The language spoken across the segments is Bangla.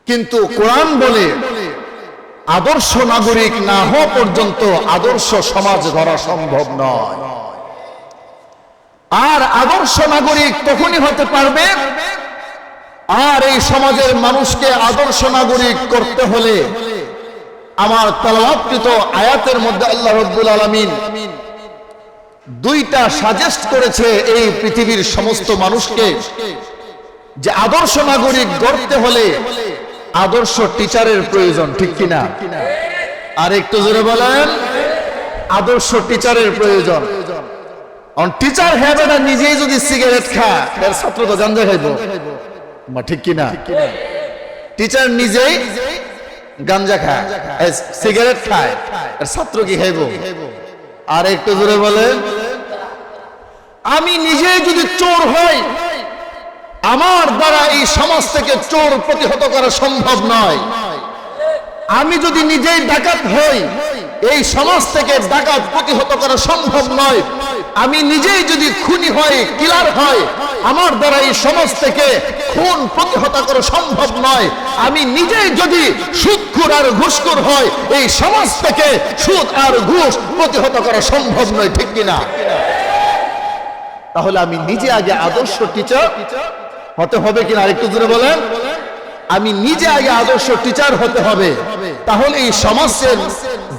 কিন্তু কোরআন বলে আদর্শ নাগরিক না হওয়া পর্যন্ত আদর্শ সমাজ গড়া সম্ভব নয়। আর আদর্শ নাগরিক তখনই হতে পারবে, আর এই সমাজের মানুষকে আদর্শ নাগরিক করতে হলে আমার তেলাওয়াতকৃত আয়াতের মধ্যে আল্লাহ রাব্বুল আলামিন দুইটা সাজেস্ট করেছে এই পৃথিবীর সমস্ত মানুষকে, যে আদর্শ নাগরিক গড়তে হলে আদর্শ টিচারের প্রয়োজন, ঠিক কিনা? আর একটু জোরে বলেন, আদর্শ টিচারের প্রয়োজন। টিচার হবে না নিজেই যদি সিগারেট খায়, এর ছাত্র তো গাঞ্জা খাইব, ঠিক কিনা? টিচার নিজেই গাঞ্জা খায়, সিগারেট খায়, এর ছাত্র কি খাইব? আর একটু জোরে বলেন, আমি নিজেই যদি চোর হই, আমার দ্বারা এই সমাজ থেকে চোর প্রতিহত করা সম্ভব নয়। আমি যদি নিজেই ডাকাত হই, এই সমাজ থেকে ডাকাত প্রতিহত করা সম্ভব নয়। আমি নিজেই যদি খুনি হই, কিলার হই, আমার দ্বারা এই সমাজ থেকে খুন প্রতিহত করা সম্ভব নয়। আমি নিজেই যদি সুদখোর আর ঘুষখোর হই, এই সমাজ থেকে সুদ আর ঘুষ প্রতিহত করা সম্ভব নয়, ঠিক কিনা? তাহলে আমি নিজে আগে আদর্শ টিচার হতে হবে কিনা? আরেকটু জোরে বলেন, আমি নিজে আগে আদর্শ টিচার হতে হবে। তাহলে এই সমাজের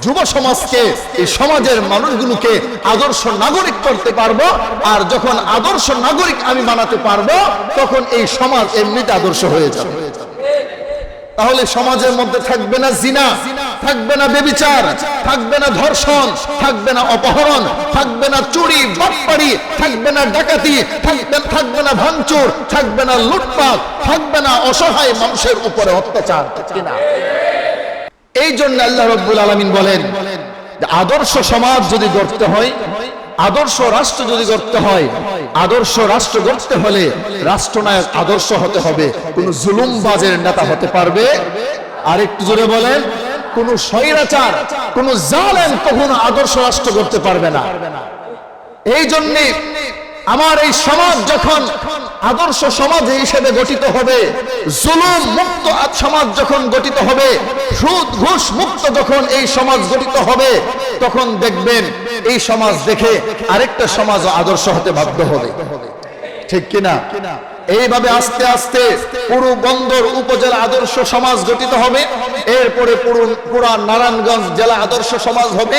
যুব সমাজকে, এই সমাজের মানুষগুলোকে আদর্শ নাগরিক করতে পারবো। আর যখন আদর্শ নাগরিক আমি বানাতে পারবো, তখন এই সমাজ এমনিতে আদর্শ হয়ে যাবে। তাহলে সমাজের মধ্যে থাকবে না জিনা, থাকবে না ব্যভিচার, থাকবে না ধর্ষণ, থাকবে না অপহরণ, থাকবে না চুরি বাটপাড়ি, থাকবে না ডাকাতি, থাকবে না ভাঙচুর, থাকবে না লুটপাট, থাকবে না অসহায় মানুষের উপরে অত্যাচার, ঠিক কিনা? এই জন্য আল্লাহ রাব্বুল আলামিন বলেন, আদর্শ সমাজ যদি গড়তে হয়, আদর্শ রাষ্ট্র যদি গড়তে হয়, আদর্শ রাষ্ট্র গড়তে হলে রাষ্ট্রনায়ক আদর্শ হতে হবে। কোন জুলুমবাজের নেতা হতে পারবে? আর একটু জোরে বলেন, কোন স্বৈরাচার, কোন জালেম কখনো আদর্শ রাষ্ট্র গড়তে পারবে না। এই জন্য আমার এই সমাজ যখন আদর্শ সমাজ হিসেবে গঠিত হবে, জুলুম মুক্ত সমাজ যখন গঠিত হবে, সুদ ঘুষ মুক্ত যখন এই সমাজ গঠিত হবে, তখন দেখবেন এই সমাজ দেখে আরেকটা সমাজ আদর্শ হতে বাধ্য হবে, ঠিক কিনা? এইভাবে আস্তে আস্তে পুরো বন্দর উপজেলা আদর্শ সমাজ গঠিত হবে, এরপরে পুরা নারায়ণগঞ্জ জেলা আদর্শ সমাজ হবে,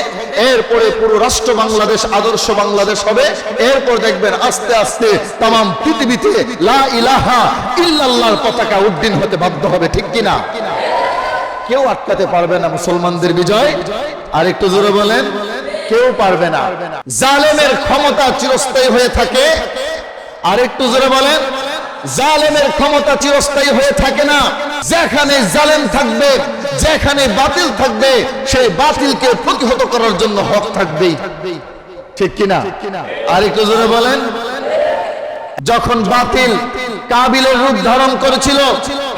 এরপরে পুরো রাষ্ট্র বাংলাদেশ আদর্শ বাংলাদেশ হবে। এরপর দেখবেন আস্তে আস্তে তামাম পৃথিবীতে লা ইলাহা ইল্লাল্লাহর পতাকা উড্ডীন হতে বাধ্য হবে, ঠিক কিনা? কেউ আটকাতে পারবে না মুসলমানদের বিজয়। আর একটু জোরে বলেন, কেউ পারবে না। জালেমের ক্ষমতা চিরস্থায়ী হয়ে থাকে। আর একটু জোরে বলেন, জালেমের ক্ষমতা চিরস্থায়ী হয়ে থাকে না। যেখানে জালেম থাকবে, যেখানে বাতিল থাকবে, সেই বাতিলকে প্রতিহত করার জন্য হক থাকবেই, ঠিক কিনা? আর একটু জোরে বলেন, যখন বাতিল কাবিলের রূপ ধারণ করেছিল,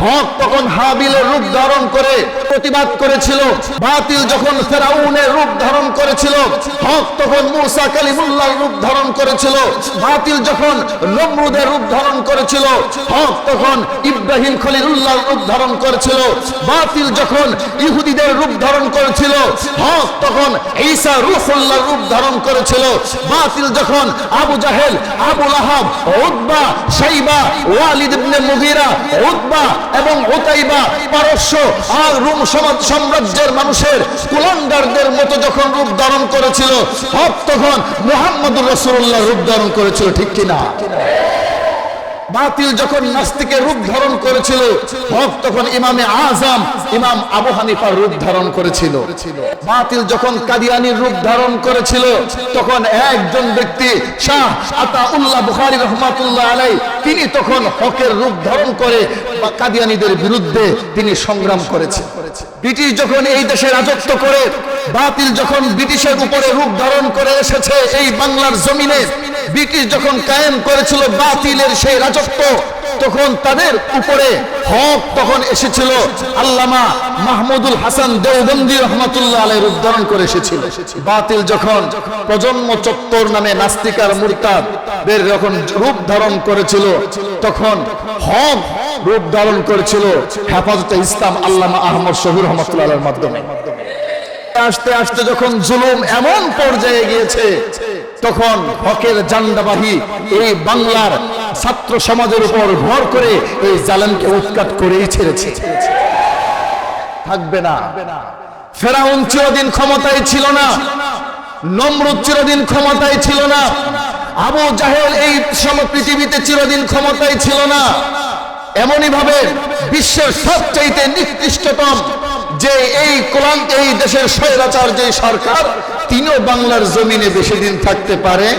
হক তখন হাবিলের রূপ ধারণ করে প্রতিবাদ করেছিল। বাতিল যখন ফেরাউনের রূপ ধারণ করেছিল, হক তখন মুসা কালিমুল্লাহর রূপ ধারণ করেছিল। বাতিল যখন নমরুদের রূপ ধারণ করেছিল, হক তখন ইব্রাহিম খলিলুল্লাহর রূপ ধারণ করেছিল। বাতিল যখন ইহুদিদের রূপ ধারণ করেছিল, হক তখন ঈসা রূহুল্লাহর রূপ ধারণ করেছিল। বাতিল যখন আবু জাহেল, আবু লাহাব, উতবা, শাইবা, ওয়ালিদ ইবনে মুগীরা, উতবা এবং উতাইবা পারস্য আর রোম সাম্রাজ্যের মানুষের কুলাঙ্গারদের মতো যখন রূপ ধারণ করেছিল, হক তখন মুহাম্মদুর রাসূলুল্লাহ রূপ ধারণ করেছিল, ঠিক কিনা? বাতিল যখন নাস্তিকের রূপ ধারণ করেছিল, হক তখন ইমামে আজম ইমাম আবু হানিফার রূপ ধারণ করেছিল। বাতিল যখন কাদিয়ানির রূপ ধারণ করেছিল, তখন একজন ব্যক্তি শাহ আতাউল্লাহ বুখারী রাহমাতুল্লাহ আলাইহি, তিনি তখন হকের রূপ ধারণ করে কাদিয়ানীদের বিরুদ্ধে তিনি সংগ্রাম করেছেন। ব্রিটিশ যখন এই দেশে রাজত্ব করে, বাতিল যখন ব্রিটিশের উপরে রূপ ধারণ করে এসেছে এই বাংলার জমিনে, ব্রিটিশ যখন কায়েম করেছিল বাতিলের সেই রাজত্ব, তখন তাদের উপরে হক তখন এসেছিল আল্লামা মাহমুদুল হাসান দেওবন্দি রহমাতুল্লাহ আলাইহি রূপ ধারণ করে এসেছিল। বাতিল যখন প্রজন্ম চত্বর নামে নাস্তিক আর মুরতাদের যখন রূপ ধারণ করেছিল, তখন হক রূপ ধারণ করেছিল হেফাজতে ইসলাম আল্লামা আহমদ শহীদ রহমাতুল্লাহর মাধ্যমে। আস্তে আস্তে যখন জুলুম এমন পর্যায়ে গিয়েছে, তখন হকের জান্ডাবাহী এই বাংলার ছাত্র সমাজের উপর ভর করে এই জালেমকে উৎখাত করেই ছেড়েছে, থাকবে না। ফেরাউন চিরদিন ক্ষমতায় ছিল না, নমরুদ চিরদিন ক্ষমতায় ছিল না, আবু জাহেল এই পৃথিবীতে চিরদিন ক্ষমতায় ছিল না। এমনই ভাবে বিশ্বের সবচাইতে নিকৃষ্টতম যে এই দেশের স্বৈরাচার যে সরকার, তিনিও বাংলার জমিনে বেশি দিন থাকতে পারে।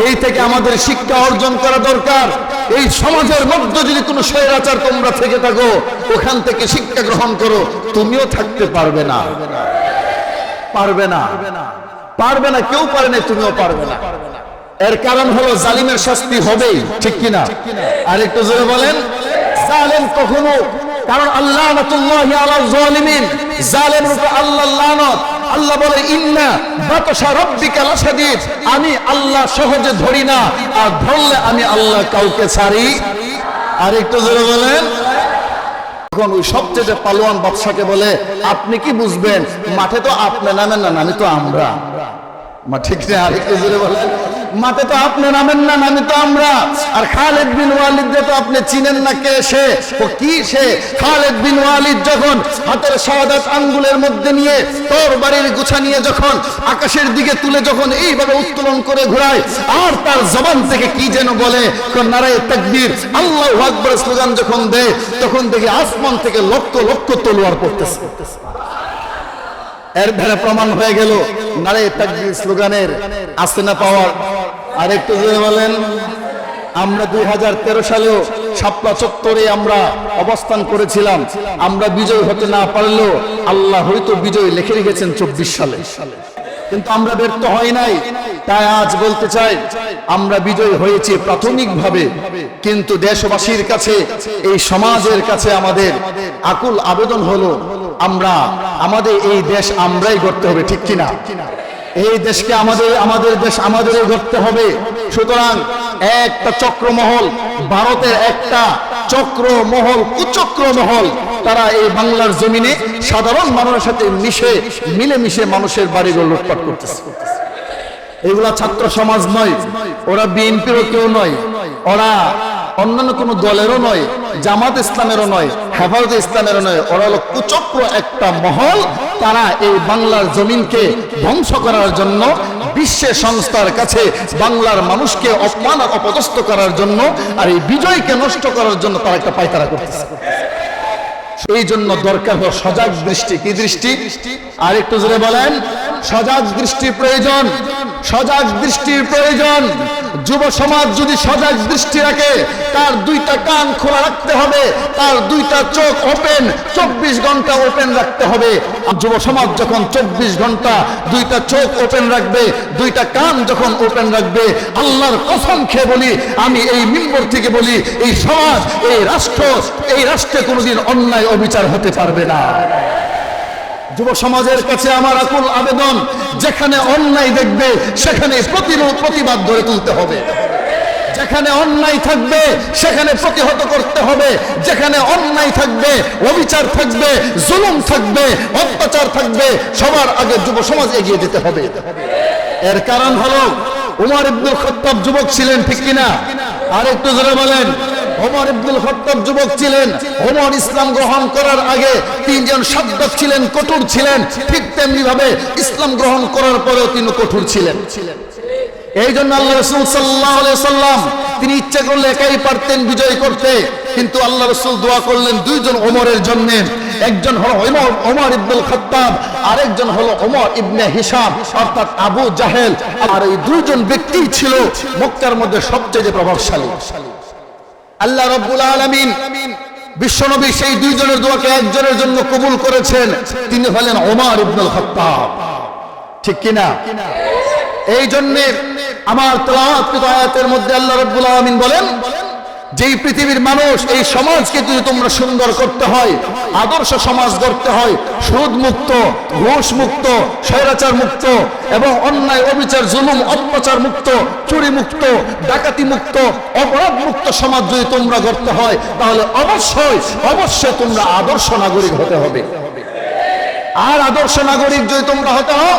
এই থেকে আমাদের শিক্ষা অর্জন করা দরকার। এই সমাজের মধ্যে যদি কোনো স্বৈরাচার তোমরা থেকে থাকো, ওখান থেকে শিক্ষা গ্রহণ করো, তুমিও থাকতে পারবে না, পারবে না, পারবে না, কেউ পারে না, তুমিও পারবে না। এর কারণ হলো জালিমের শাস্তি হবেই, ঠিক কিনা? আর একটু জোরে বলেন, জালেম কখনো, কারণ আল্লাহ লানাতুল্লাহি আলা যালিমিন, জালেমের উপর আল্লাহর লানত। আল্লাহ বলে ইন্না বাতশা রাব্বিকা লাশাদীদ, আমি আল্লাহ সহজে ধরি না, আর ধরলে আমি আল্লাহ কাউকে ছাড়ি। আর একটু জোরে বলেন। তখন ওই সবচেয়ে পালোয়ান বাদশাকে বলে, আপনি কি বুঝবেন, মাঠে তো আপনি নামেন না, নামি তো আমরা। ঠিক না? আর একটু জোরে বলেন, মাঠে তো আপনি নামেন না, নামি তো আমরা। আর খালিদ বিন ওয়ালিদ তো আপনি চিনেন না, কে সে, ও কি সে? খালিদ বিন ওয়ালিদ যখন হাতের শাহাদাত আঙ্গুলের মধ্যে নিয়ে তরবারির গুছা নিয়ে যখন আকাশের দিকে তুলে যখন এইভাবে উত্তোলন করে ঘোরায়, আর তার জবান থেকে কি যেন বলে, নারায়ে তাকবীর, আল্লাহু আকবার স্লোগান যখন দেয়, তখন দেখি আসমান থেকে লক্ষ লক্ষ তলোয়ার পড়তেছে। এর ধারা প্রমাণ হয়ে গেল নারায়ে তাকবীর স্লোগানের আছে না পাওয়ার। আর একটু জোরে বলেন। আমরা 2013 সালেও শাপলা চত্বরে আমরা অবস্থান করেছিলাম। আমরা বিজয় হতে না পারলেও আল্লাহ হয়তো বিজয় লিখে রেখেছেন 24 সালে, কিন্তু আমরা ব্যর্থ হই নাই। তাই আজ বলতে চাই, আমরা বিজয় হয়েছি প্রাথমিকভাবে, কিন্তু দেশবাসীর কাছে, এই সমাজের কাছে আমাদের আকুল আবেদন হলো, আমাদের এই দেশ আমরাই গড়তে হবে, ঠিক কিনা? এই দেশকে আমাদের দেশ আমাদেরই গড়তে হবে। সুতরাং একটা চক্রমহল, ভারতের একটা চক্রমহল, কুচক্রমহল, তারা এই বাংলার জমিনে সাধারণ মানুষের সাথে মিলেমিশে মানুষের বাড়িগুলো লুটপাট করতেছে। এগুলা ছাত্র সমাজ নয়, ওরা বিএনপিরও কেউ নয়, ওরা অন্যান্য কোন দলেরও নয়, জামাত ইসলামেরও নয়, হেফাজতে ইসলামেরও নয়, ওরা হলো কুচক্র একটা মহল। তারা এই বাংলার জমিনকে ধ্বংস করার জন্য, বিশ্ব সংস্থার কাছে বাংলার মানুষকে অপমান আর অপদস্থ করার জন্য, আর এই বিজয়কে নষ্ট করার জন্য তারা একটা পায়তারা করতেছে। এই জন্য দরকার হলো সজাগ দৃষ্টি। কি দৃষ্টি? আর একটু জোরে বলেন। সজাগ দৃষ্টি প্রয়োজন, সজাগ দৃষ্টির প্রয়োজন। যুব সমাজ যদি সজাগ দৃষ্টি রাখে, তার দুইটা কান খোলা রাখতে হবে, তার দুইটা চোখ ওপেন, 24 ঘন্টা ওপেন রাখতে হবে। যুব সমাজ যখন 24 ঘন্টা দুইটা চোখ ওপেন রাখবে, দুইটা কান যখন ওপেন রাখবে, আল্লাহর কসম খেয়ে বলি, আমি এই মিম্বর থেকে বলি, এই সমাজ, এই রাষ্ট্রে কোনোদিন অন্যায় অবিচার হতে পারবে না। যুব সমাজের কাছে আমার আকুল আবেদন, যেখানে অন্যায় দেখবে সেখানে প্রতিবাদ গড়ে তুলতে হবে। যেখানে অন্যায় থাকবে সেখানে প্রতিহত করতে হবে। যেখানে অন্যায় থাকবে, অবিচার থাকবে, জুলুম থাকবে, অত্যাচার থাকবে, সবার আগে যুব সমাজ এগিয়ে যেতে হবে। এর কারণ হলো উমর ইবনুল খাত্তাব যুবক ছিলেন, ঠিক কিনা? আর একটু জোরে বলেন। ওমর ইবনুল খাত্তাব যুবক ছিলেন। ওমর ইসলাম গ্রহণ করার আগে তিনজন সাদ্দাত ছিলেন, কঠোর ছিলেন। ঠিক তেমনি ভাবে ইসলাম গ্রহণ করার পরেও তিনি কঠোর ছিলেন। এই জন্য আল্লাহ রাসূল সাল্লাল্লাহু আলাইহি সাল্লাম তিনি ইচ্ছা করলে একাই পারতেন বিজয় করতে, কিন্তু আল্লাহ রাসূল দোয়া করলেন দুইজন ওমরের জন্য। একজন হলো ওমর ইবনুল খাত্তাব, আরেকজন হলো ওমর ইবনে হিশাম, অর্থাৎ আবু জাহেল। আর এই দুইজন ব্যক্তি ছিল মক্কার মধ্যে সবচেয়ে প্রভাবশালী। আল্লাহ রাব্বুল আলামিন বিশ্বনবী সেই দুইজনের দোয়াকে একজনের জন্য কবুল করেছেন, তিনি হলেন ওমর ইবনুল খাত্তাব, ঠিক কিনা? এই জন্য আমার তেলাওয়াতকৃত আয়াতের মধ্যে আল্লাহ রাব্বুল আলামিন বলেন, যেই পৃথিবীর মানুষ এই সমাজকে যদি তোমরা সুন্দর করতে হয়, আদর্শ সমাজ গড়তে হয়, সুদ মুক্ত, ঘুষ মুক্ত, স্বৈরাচার মুক্ত এবং অন্যায় অবিচার জুলুম অত্যাচার মুক্ত, চুরি মুক্ত, ডাকাতি মুক্ত, অপরাধ মুক্ত সমাজ যদি তোমরা গড়তে হয়, তাহলে অবশ্যই তোমরা আদর্শ নাগরিক হতে হবে। আর আদর্শ নাগরিক যদি তোমরা হতে হও,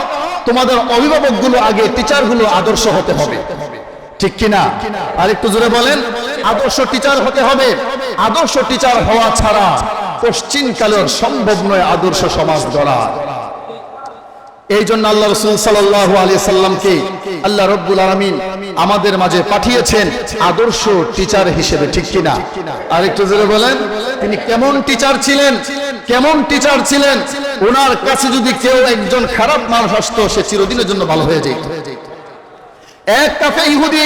তোমাদের অভিভাবকগুলো আগে, টিচারগুলো আদর্শ হতে হবে, ঠিক কিনা? আর একটু জোরে বলেন, আদর্শ টিচার হতে হবে। আদর্শ টিচার হওয়া ছাড়া পশ্চিমকালের সম্ভব নয় আদর্শ সমাজ গড়া। এই জন্য আল্লাহ রাসূল সাল্লাল্লাহু আলাইহি সাল্লামকে আল্লাহ রাব্বুল আলামিন আমাদের মাঝে পাঠিয়েছেন আদর্শ টিচার হিসেবে, ঠিক কিনা? আর একটু জোরে বলেন, তিনি কেমন টিচার ছিলেন? কেমন টিচার ছিলেন? ওনার কাছে যদি কেউ একজন খারাপ মানুষ আসতো, সে চিরদিনের জন্য ভালো হয়ে যেত। এক কাফে ইহুদি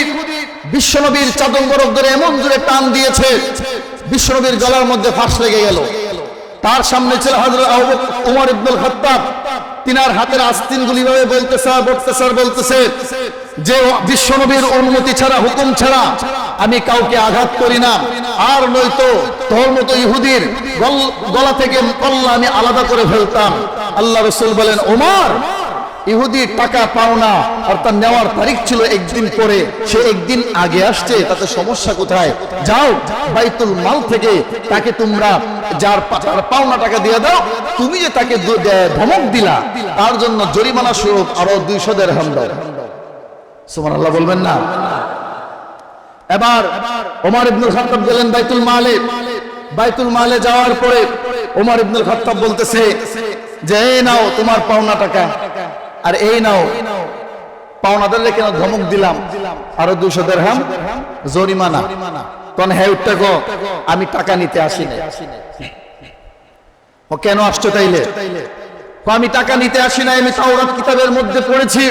বিশ্বনবীর চাদর বরফ ধরে এমন জোরে টান দিয়েছে, বিশ্বনবীর গলার মধ্যে ফাঁস লেগে গেল। তার সামনে ছিল হযরত ওমর ইবনুল খাত্তাব। তিনার হাতের আস্তিনগুলি ভাবে বলতেছে যে বিশ্বনবীর অনুমতি ছাড়া, হুকুম ছাড়া আমি কাউকে আঘাত করি না, আর নয়তো তোর মতো ইহুদির গলা থেকে কল্লা আমি আলাদা করে ফেলতাম। আল্লাহ রাসূল বলেন, ওমর, ইহুদি টাকা পাওনা অর্থাৎ নেওয়ার তারিখ ছিল একদিন পরে, সে একদিন আগে আসছে, তাতে সমস্যা কোথায়? যাও বাইতুল মাল থেকে তাকে তোমরা যার পাওনা টাকা দিয়ে দাও। তুমি যে তাকে ধমক দিলা, তার জন্য জরিমানা স্বরূপ আরো 200 দিরহাম দাও। সুবহানাল্লাহ বলবেন না? এবার ওমর ইবনুল খাত্তাব গেলেন বাইতুল মালে যাওয়ার পরে ওমর ইবনুল খাত্তাব বলতেছে যে এই নাও তোমার পাওনা টাকা, আর এই নাও পাওনাদারকে কেন ধমক দিলাম, আরো 200 দিরহাম জরিমানা। তখন হ্যাঁ উঠতে গো, আমি টাকা নিতে আসি নাই। ও কেন আসছো তাইলে? আমি টাকা নিতে আসি নাই, আমি তাওরাত কিতাবের মধ্যে পড়েছি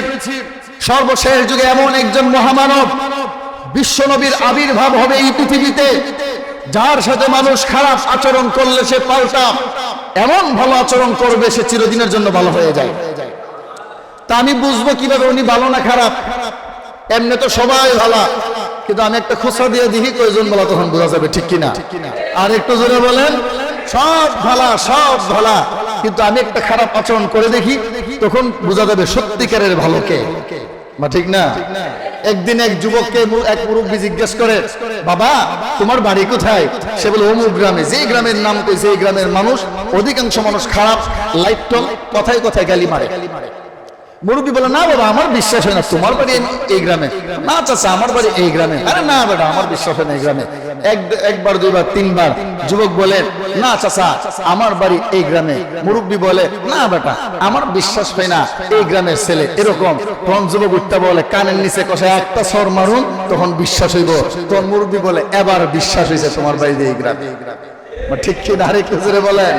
সর্বশেষ যুগে এমন একজন মহামানব বিশ্বনবীর আবির্ভাব হবে এই পৃথিবীতে, যার সাথে মানুষ খারাপ আচরণ করলে সে পাল্টা এমন ভালো আচরণ করবে, সে চিরদিনের জন্য ভালো হয়ে যায়। তা আমি বুঝবো কিভাবে উনি ভালো না খারাপ? এমনি তো সবাই ভালো, কিন্তু আমি একটা খোঁচা দিয়ে দেখি কয়জন ভালো, তখন বোঝা যাবে, ঠিক কিনা? আর একটু জোরে বলেন, সব ভালা, কিন্তু আমি একটা খারাপ আচরণ করে দেখি, তখন বোঝা যাবে সত্যিকারের ভালো কে, বা ঠিক না? একদিন এক যুবককে এক মুরব্বী জিজ্ঞেস করে, বাবা তোমার বাড়ি কোথায়? সে বলে অমুক গ্রামে। যে গ্রামের নাম কইছে, এই গ্রামের মানুষ অধিকাংশ মানুষ খারাপ, লাইটল, কথায় কথায় গালি মারে। মুরব্বী বলে, না বাবা আমার বিশ্বাস হয় না, তোমার বাড়ি এই গ্রামে। না চাচা আমার বাড়ি এই গ্রামে। আরে না বেটা আমার বিশ্বাস হয় না এই গ্রামে। একবার দুইবার তিনবার যুবক বলে, না চাচা আমার বাড়ি এই গ্রামে। মুরব্বী বলে, না বেটা আমার বিশ্বাস হয় না, এই গ্রামের ছেলে এরকম। তখন যুবক উঠতে বলে, কানের নিচে কষায় একটা সর মারুন, তখন বিশ্বাস হইব। তখন মুরব্বী বলে, এবার বিশ্বাস হয়েছে তোমার বাড়ি এই গ্রামে। ঠিক কি না? আরেকটু জোরে বলেন।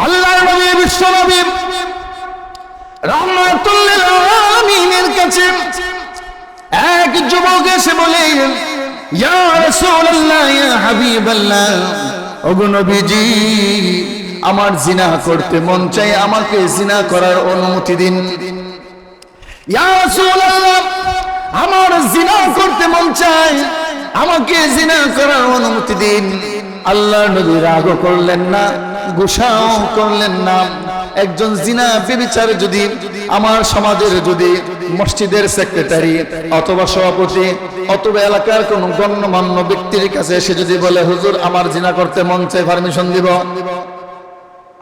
আল্লাহর নবী বিশ্বনবী রাহমাতুল লিল আলামিনের কাছে এক যুবক এসে বলে, ইয়া রাসূলুল্লাহ, ইয়া হাবিবাল্লাহ, ওগো নবীজি আমার জিনা করতে মন চাই, আমাকে জিনা করার অনুমতি দিন। ইয়া রাসূলুল্লাহ আমার জিনা করতে মন চাই, আমাকে জিনা করার অনুমতি দিন। আল্লাহর নবী রাগ করলেন না, গুসাও করলেন না। একজন জিনা ব্যভিচার যদি আমার সমাজের, যদি মসজিদের সেক্রেটারি অথবা সভাপতি অথবা এলাকার কোন গণ্যমান্য ব্যক্তির কাছে এসে যদি বলে, হুজুর আমার জিনা করতে মন চাই, পারমিশন দিব?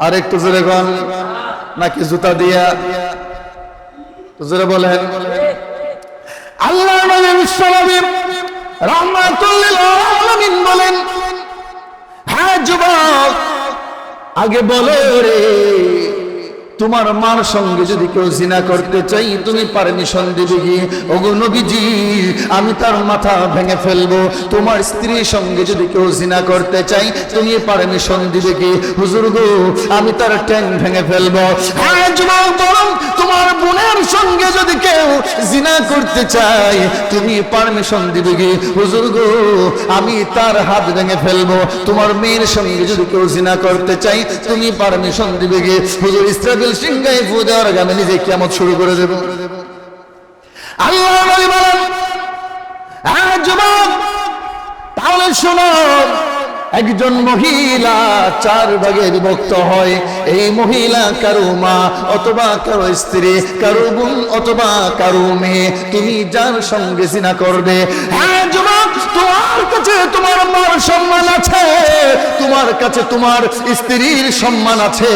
আর একটু জোরে বলেন, নাকি জুতা দিয়া? জোরে বলেন। আল্লাহর নবী বিশ্বনবী রাহমাতুল লিল আলামিন বলেন, হ্যাঁ যুবক আগে বলো রে, তোমার মার সঙ্গে যদি কেউ জিনা করতে চাই তুমি পারমিশন দিবে কি? ওগো নবীজি আমি তার মাথা ভেঙে ফেলবো। তোমার স্ত্রীর সঙ্গে যদি কেউ জিনা করতে চাই তুমি পারমিশন দিবে কি? হুজুর গো আমি তার ট্যাং ভেঙে ফেলবো। হ্যাঁ যুবক বলুন, তোমার বোনের সঙ্গে যদি কেউ জিনা করতে চাই তুমি পারমিশন দিবে কি? হুজুর গো আমি তার হাত ভেঙে ফেলবো। তোমার মেয়ের সঙ্গে যদি কেউ জিনা করতে চাই তুমি পারমিশন দিবে কি? হুজুর ইসরাফিল সিংহায় ফু দেওয়ার আগে আমি নিজে কিয়ামত শুরু করে দেব। আল্লাহ নবী বলেন, হ্যাঁ যুবক শোনো, একজন মহিলা 4 ভাগে বিভক্ত হয়। এই মহিলা কারো মা অথবা কারো স্ত্রী, কারো বোন অথবা কারো মেয়ে। তুমি যার সঙ্গে জিনা করবে, হ্যাঁ যুবক, তোমার কাছে তোমার মার সম্মান আছে, তোমার কাছে তোমার স্ত্রীর সম্মান আছে,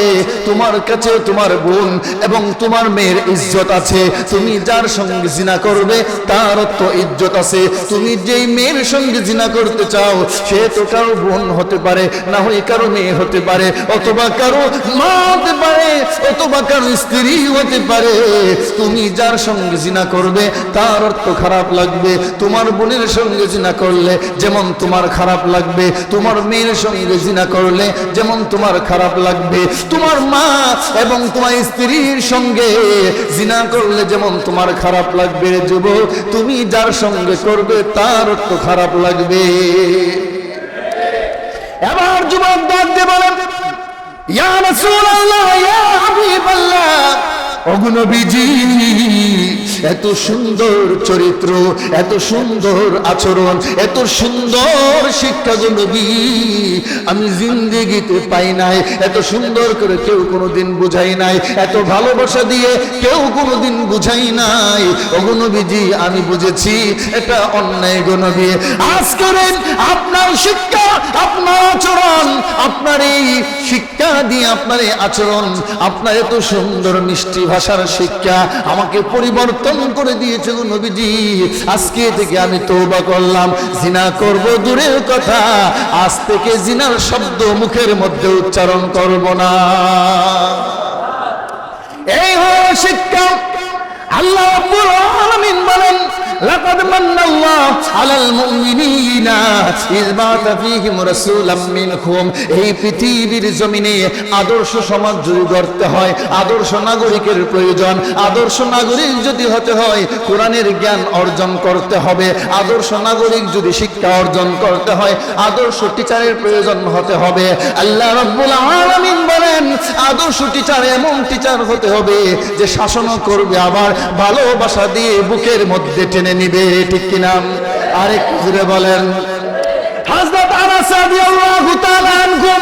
তোমার কাছে তোমার বোন এবং তোমার মেয়ের ইজ্জত আছে। তুমি যার সঙ্গে জিনা করবে তার তো ইজ্জত আছে। তুমি যেই মেয়ের সঙ্গে জিনা করতে চাও সে তো কারো বোন হতে পারে, না হয় কারো মেয়ে হতে পারে, অথবা কারো মা হতে পারে, অথবা কারো স্ত্রী হতে পারে। তুমি যার সঙ্গে জিনা করবে তার অর্থ খারাপ লাগবে। তোমার বোনের সঙ্গে জিনা করলে যেমন তোমার খারাপ লাগবে, তোমার মেয়ের সঙ্গে জিনা করলে যেমন তোমার খারাপ লাগবে, তোমার মা এবং তোমার স্ত্রীর সঙ্গে জিনা করলে যেমন তোমার খারাপ লাগবে। যুবক, তুমি যার সঙ্গে করবে তার অর্থ খারাপ লাগবে। এবার যুবক ডাক দিয়ে বলেন, ইয়া রাসূলুল্লাহ, ইয়া হাবিবাল্লাহ, ওগো নবীজি, এত সুন্দর চরিত্র, এত সুন্দর আচরণ, এত সুন্দর শিক্ষা গো নবী আমি জিন্দেগিতে পাই নাই। এত সুন্দর করে কেউ কোনোদিন বুঝাই নাই, এত ভালোবাসা দিয়ে কেউ কোনোদিন বুঝাই নাই। ওগো নবীজি, আমি বুঝেছি এটা অন্যায় গো নবী। আজকের আপনার শিক্ষা, আপনার আচরণ, আপনার এই শিক্ষা দিয়ে আপনার এই আচরণ, আপনার এত সুন্দর মিষ্টি ভাষার শিক্ষা আমাকে পরিবর্তন করে দিয়েছে গো নবীজি। আজকে থেকে আমি তওবা করলাম, জিনা করব দূরের কথা, আজ থেকে জিনার শব্দ মুখের মধ্যে উচ্চারণ করব না। এই হলো শিক্ষা। আল্লাহ রাব্বুল আলামিন বলেন, লাকাদ মান্নাল্লাহু আলাল মুমিনিনা ইয বা'আথা ফীহিম রাসূলাম মিনহুম। এই পৃথিবীর জমিনে আদর্শ সমাজ যদি গড়তে হয়, আদর্শ নাগরিকের প্রয়োজন। আদর্শ নাগরিক যদি হতে হয় কোরআনের জ্ঞান অর্জন করতে হবে। আদর্শ নাগরিক যদি শিক্ষা অর্জন করতে হয় আদর্শ টিচারের প্রয়োজন হতে হবে। আল্লাহ রাব্বুল আলামিন বলেন, আদর্শ টিচার এমন টিচার হতে হবে যে শাসনও করবে, আবার ভালোবাসা দিয়ে বুকের মধ্যে টেনে নিবে। ঠিক কিনা? আরেকটু জোরে বলেন। হযরত আনাস রাদিয়াল্লাহু তাআলা আনহু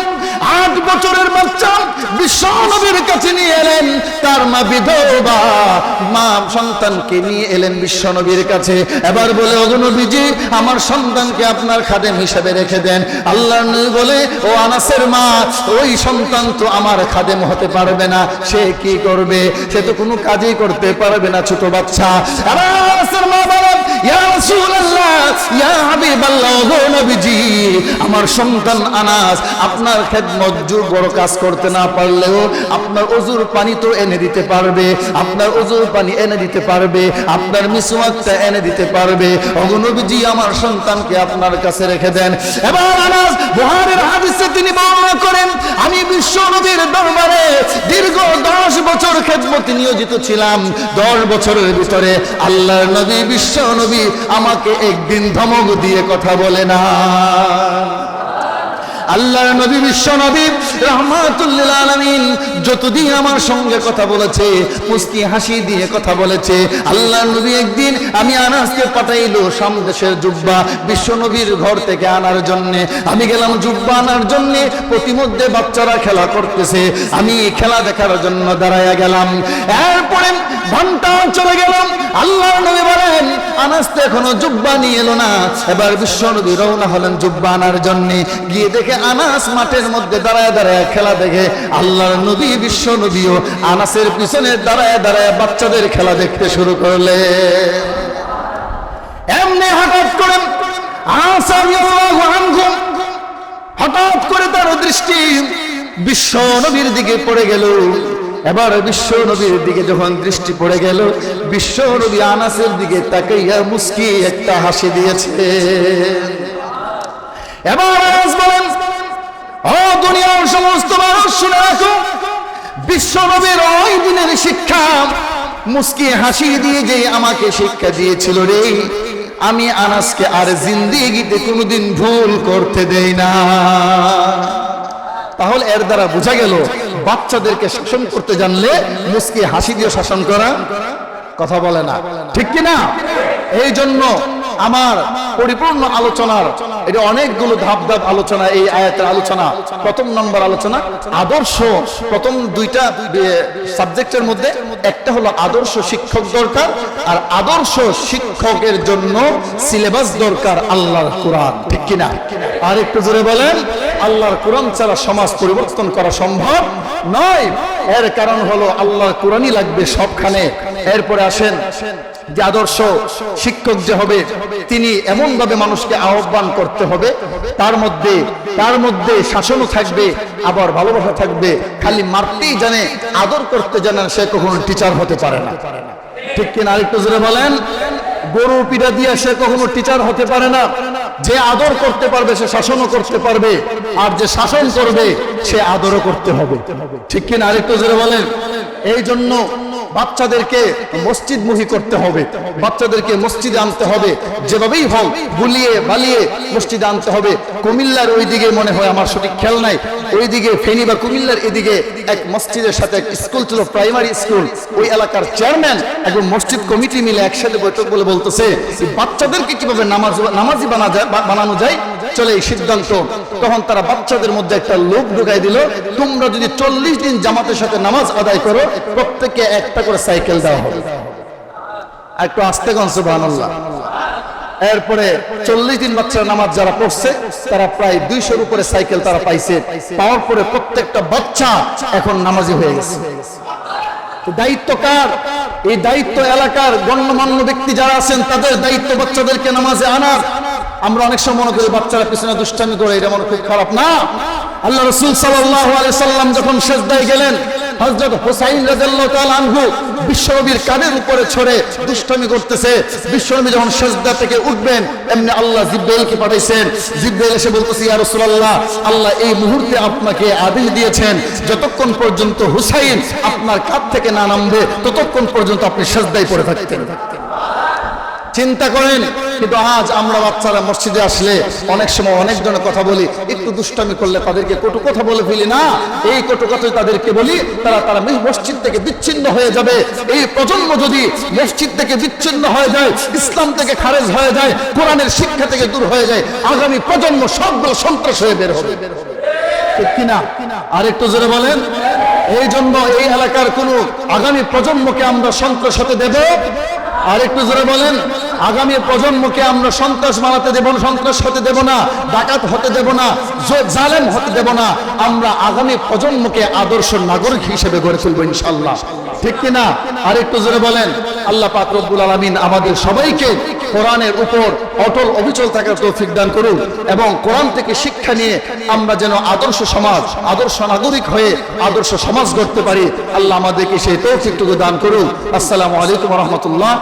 8 বছরের বাচ্চা বিশ্ব নবীর কাছে নিয়ে এলেন। তার মা বিধবা, মা সন্তানকে নিয়ে এলেন বিশ্ব নবীর কাছে। এবার বলে, ওগো নবীজি, আমার সন্তানকে আপনার খাদেম হিসেবে রেখে দেন। আল্লাহর নবী বলে, ও আনাসের মা, ওই সন্তান তো আমার খাদেম হতে পারবে না। সে কি করবে? সে তো কোনো কাজই করতে পারবে না, ছোট বাচ্চা। এবার আনাসের মা বলেন, ইয়া রাসূলুল্লাহ, ইয়া হাবিবাল্লাহ, ওগো নবীজি, আমার সন্তান আনাস আপনার খেদমত বড় কাজ করতে না পারলেও আপনার ওযুর পানি তো এনে দিতে পারবে, আপনার ওযুর পানি এনে দিতে পারবে, আপনার মিসওয়াকটা এনে দিতে পারবে। ওগো নবীজি, আমার সন্তানকে আপনার কাছে রেখে দেন। এবার আনাস বুখারীর হাদিসে তিনি বর্ণনা করেন, আমি বিশ্ব নবীর দরবারে দীর্ঘ 10 বছর খেদমতে নিয়োজিত ছিলাম। 10 বছরের ভিতরে আল্লাহর নবী, বিশ্ব নবী আমাকে একদিন ধমক দিয়ে কথা বলে না। আল্লাহর নবী, বিশ্ব নবী রাহমাতুল লিল আলামিন যতদিন আমার সঙ্গে কথা বলেছে, মুস্কি হাসি দিয়ে কথা বলেছে। আল্লাহর নবী একদিন আমি আনাসকে পাঠাইলো শাম দেশের জুব্বা বিশ্ব নবীর ঘর থেকে আনার জন্য। আমি গেলাম জুব্বা আনার জন্য। প্রতিমধ্যে বাচ্চারা খেলা করতেছে, আমি খেলা দেখার জন্য দাঁড়ায়া গেলাম। এরপরে ঘন্টা চলে গেলাম। আল্লাহর নবী বলেন, আনাস তো এখনো জুব্বা নিয়ে এলো না। এবার বিশ্ব নবী রওনা হলেন জুব্বা আনার জন্য। গিয়ে দেখে আনাস মাঠের মধ্যে দাঁড়ায় দাঁড়ায় খেলা দেখে। আল্লাহর নবী, বিশ্ব নবীও আনাসের পিছনে দাঁড়ায় দাঁড়ায় বাচ্চাদের খেলা দেখতে শুরু করলে। এমনি হঠাৎ করে আনাস রাদিয়াল্লাহু আনহু, হঠাৎ করে তার দৃষ্টি বিশ্ব নবীর দিকে পড়ে গেল। এবার বিশ্ব নবীর দিকে যখন দৃষ্টি পড়ে গেল, বিশ্ব নবী আনাসের দিকে তাকাইয়া মুস্কি একটা হাসি দিয়েছে। এবার আনাস বলেন, ও দুনিয়ার সমস্ত মানুষ শুনে রাখো, বিশ্ব নবীর ওই দিনের শিক্ষা মুস্কি হাসি দিয়ে যে আমাকে শিক্ষা দিয়েছিল রে, আমি আনাসকে আর জিন্দেগিতে কোনোদিন ভুল করতে দেই না। তাহলে এর দ্বারা বোঝা গেল বাচ্চাদেরকে শাসন করতে জানলে মুস্কি হাসি দিয়ে শাসন করা কথা বলে না। ঠিক কি না? এই জন্য আমার পরিপূর্ণ আলোচনার এটা অনেকগুলো ধাপ ধাপ আলোচনা, এই আয়াতের আলোচনা। প্রথম নম্বর আলোচনা আদর্শ। প্রথম দুইটা সাবজেক্টের মধ্যে একটা হলো আদর্শ শিক্ষক দরকার, আর আদর্শ শিক্ষকের জন্য সিলেবাস দরকার আল্লাহর কোরআন, ঠিক কিনা? আর একটু জোরে বলেন, আল্লাহর কোরআন ছাড়া সমাজ পরিবর্তন করা সম্ভব নয়। এর কারণ হলো আল্লাহর কোরআনই লাগবে সবখানে। এরপরে আসেন যে আদর্শ শিক্ষক যে হবে তিনি এমন ভাবে মানুষকে আহ্বান করতে হবে, তার মধ্যে শাসনও থাকবে, আবার ভালোবাসা থাকবে। খালি মারতেই জানে, আদর করতে জানে সে কখনো টিচার হতে পারে না, ঠিক কিনা? আরেকটু জোরে বলেন। গরু পিঠা দিয়ে সে কখনো টিচার হতে পারে না। যে আদর করতে পারবে সে শাসনও করতে পারবে, আর যে শাসন করবে সে আদরও করতে হবে, ঠিক কিনা? আরেকটু জোরে বলেন। এই জন্য বাচ্চাদেরকে মসজিদমুখী করতে হবে, বাচ্চাদেরকে মসজিদে আনতে হবে, যেভাবেই হোক বুলিয়ে বালিয়ে মসজিদে আনতে হবে। কুমিল্লার ওইদিকে মনে হয়, আমার সঠিক খেয়াল নাই, ওইদিকে ফেনী বা কুমিল্লার এদিকে এক মসজিদের সাথে এক স্কুল ছিল, প্রাইমারি স্কুল। ওই এলাকার চেয়ারম্যান এবং মসজিদ কমিটি মিলে একসাথে বৈঠক বলে বলতেছে বাচ্চাদেরকে কিভাবে নামাজি বানানো যায়, চলে এই সিদ্ধান্ত। তখন তারা বাচ্চাদের মধ্যে একটা লোভ ঢুকাই দিল, তোমরা যদি 40 দিন জামাতের সাথে নামাজ আদায় করো প্রত্যেককে একটা করে সাইকেল দেওয়া হবে। একটু আস্তে কোন সুবহানাল্লাহ। এরপরে 40 দিন বাচ্চারা নামাজ যারা পড়ছে তারা প্রায় 200-র উপরে সাইকেল তারা পাইছে। পাওয়ার পরে প্রত্যেকটা বাচ্চা এখন নামাজি হয়ে গেছে। দায়িত্ব কার? এই দায়িত্ব এলাকার গণ্যমান্য ব্যক্তি যারা আছেন তাদের দায়িত্ব বাচ্চাদেরকে নামাজে আনার। আমরা অনেক সময় মনে করি বাচ্চারা পিছনে দুষ্টামি করে, এটা মনে খুব খারাপ না। আল্লাহ রাসূল সাল্লাল্লাহু আলাইহি সাল্লাম যখন সিজদায় গেলেন, হযরত হুসাইন রাদিয়াল্লাহু তাআলা আনহু বিশ্বনবীর কাঁধের উপরে ছড়ে দুষ্টামি করতেছে। বিশ্বনবী যখন সিজদা থেকে উঠবেন এমনি আল্লাহ জিবরাইলকে পাঠাইছেন। জিবরাইল এসে বলতেছে, ইয়া রাসূলুল্লাহ, আল্লাহ এই মুহূর্তে আপনাকে আদেশ দিয়েছেন যতক্ষণ পর্যন্ত হুসাইন আপনার কাঁধ থেকে না নামবে ততক্ষণ পর্যন্ত আপনি সিজদায় পড়ে থাকতেন। চিন্তা করেন। কিন্তু আজ আমরা বাচ্চারা মসজিদে আসলে অনেক সময় অনেক জনের কথা বলি, একটু দুষ্টামি করলে তাদেরকে কটু কথা বলে ফেলি না, এই কটু কথা তাদেরকে বলি, তারা মসজিদ থেকে বিচ্ছিন্ন হয়ে যাবে। এই প্রজন্ম যদি মসজিদ থেকে বিচ্ছিন্ন হয়ে যায়, ইসলাম থেকে খারেজ হয়ে যায়, কোরআনের শিক্ষা থেকে দূর হয়ে যায়, আগামী প্রজন্ম সবগুলো সন্ত্রাস হয়ে বের হবে, ঠিক কিনা? আর একটু জোরে বলেন। এই জন্য এই এলাকার কোন আগামী প্রজন্মকে আমরা সন্ত্রাস হতে দেব? আর একটু জোরে বলেন। আগামী প্রজন্মকে আমরা সন্ত্রাস বানাতে দেব না, সন্ত্রাস হতে দেব না, ডাকাত হতে দেব না, জালেম হতে দেব না। আমরা আগামী প্রজন্মকে আদর্শ নাগরিক হিসেবে গড়ে তুলব ইনশাআল্লাহ, ঠিক কিনা? আর একটু জোরে বলেন। আল্লাহ পাক রব্বুল আলামিন আমাদের সবাইকে কোরআনের উপর অটল অবিচল থাকার তৌফিক দান করুন, এবং কোরআন থেকে শিক্ষা নিয়ে আমরা যেন আদর্শ সমাজ, আদর্শ নাগরিক হয়ে আদর্শ সমাজ গড়তে পারি। আল্লাহ আমাদেরকে সেই তৌফিকটুকু দান করুন। আসসালামু আলাইকুম ওয়া রাহমাতুল্লাহ।